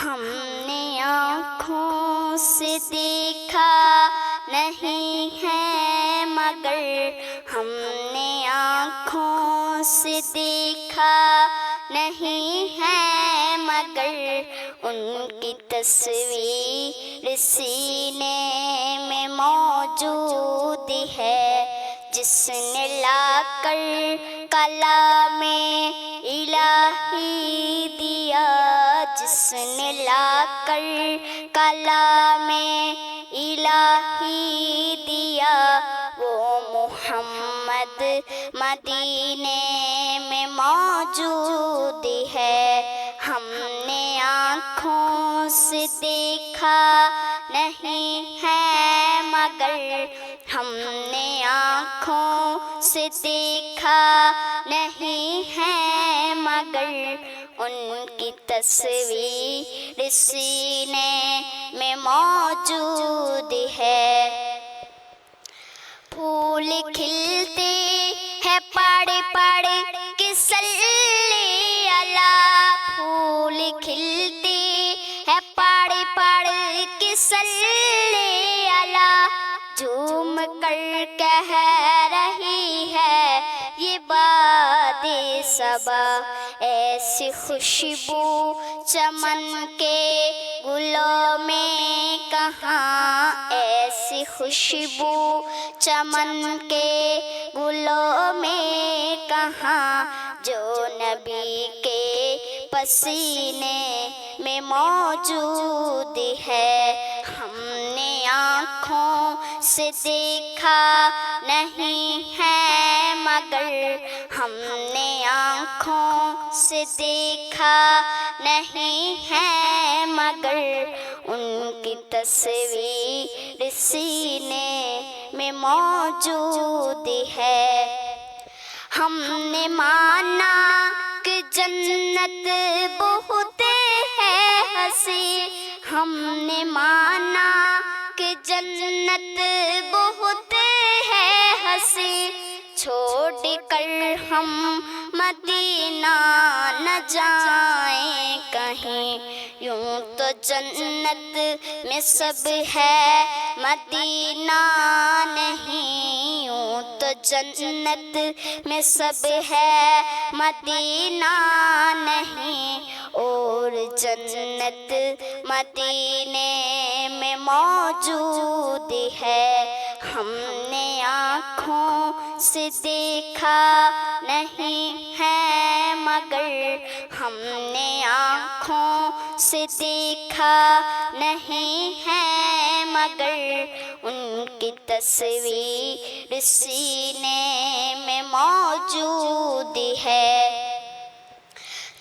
ہم نے آنکھوں سے دیکھا نہیں ہے مگر ہم نے آنکھوں سے دیکھا نہیں ہے مگر ان کی تصویر سینے میں موجود ہے، جس نے لا کر کلام الہی دیا، جس نے لا کر کلام الہی دیا، وہ محمد مدینے میں موجود ہے۔ ہم نے آنکھوں سے دیکھا نہیں ہے مگر ہم نے آنکھوں سے دیکھا نہیں ہے مگر ان کی تصویر سینے میں موجود ہے۔ پھول کھلتے ہیں پڑھ پڑھ کے صلی اللہ، پھول کھلتے ہیں پڑھ پڑھ کے صلی اللہ، جھوم کر کہہ رہی ہے یہ باد صبا، ایسی خوشبو چمن کے گلوں میں کہاں، ایسی خوشبو چمن کے گلوں میں کہاں، جو نبی کے پسینے میں موجود ہے۔ ہم نے آنکھوں سے دیکھا نہیں ہے مگر ہم نے آنکھوں سے دیکھا نہیں ہے مگر ان کی تصویر سینے میں موجود ہے۔ ہم نے مانا کہ جنت بہت ہے حسین، ہم نے مانا کہ جنت بہت ہے حسین، چھوڑ کر ہم مدینہ نہ جائیں کہیں، یوں تو جنت میں سب ہے مدینہ نہیں، یوں تو جنت میں سب ہے مدینہ نہیں، اور جنت مدینے میں موجود ہے۔ ہم نے آنکھوں سے دیکھا نہیں ہے مگر ہم نے آنکھوں سے دیکھا نہیں ہے مگر ان کی تصویر سینے میں موجود ہے۔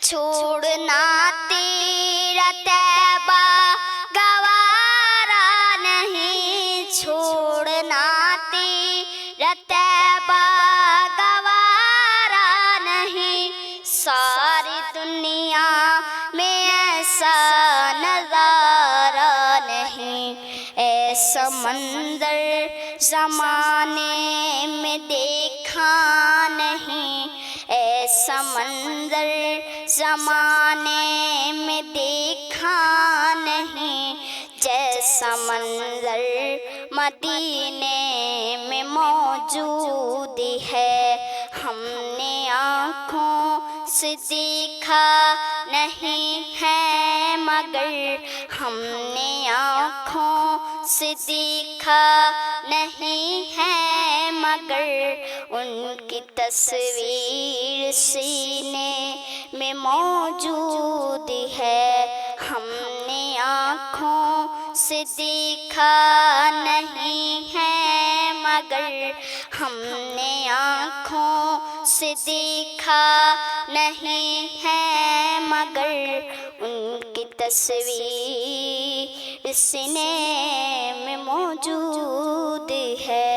چھوڑنا تیرا طیبہ گوارا نہیں، چھوڑنا تیرا طیبہ گوارا نہیں، ساری دنیا میں ایسا نظارہ نہیں، ایسا منظر زمانے میں دیکھا نہیں، ایسا منظر زمانے میں دیکھا نہیں، جیسا منظر مدینے میں موجود ہے۔ ہم نے آنکھوں سے دیکھا نہیں ہے مگر ہم نے آنکھوں سے دیکھا نہیں ہے مگر ان کی تصویر سینے میں موجود ہے۔ ہم نے آنکھوں سے دیکھا نہیں ہے مگر ہم نے آنکھوں سے دیکھا نہیں ہے مگر ان کی تصویر سینے میں موجود ہے۔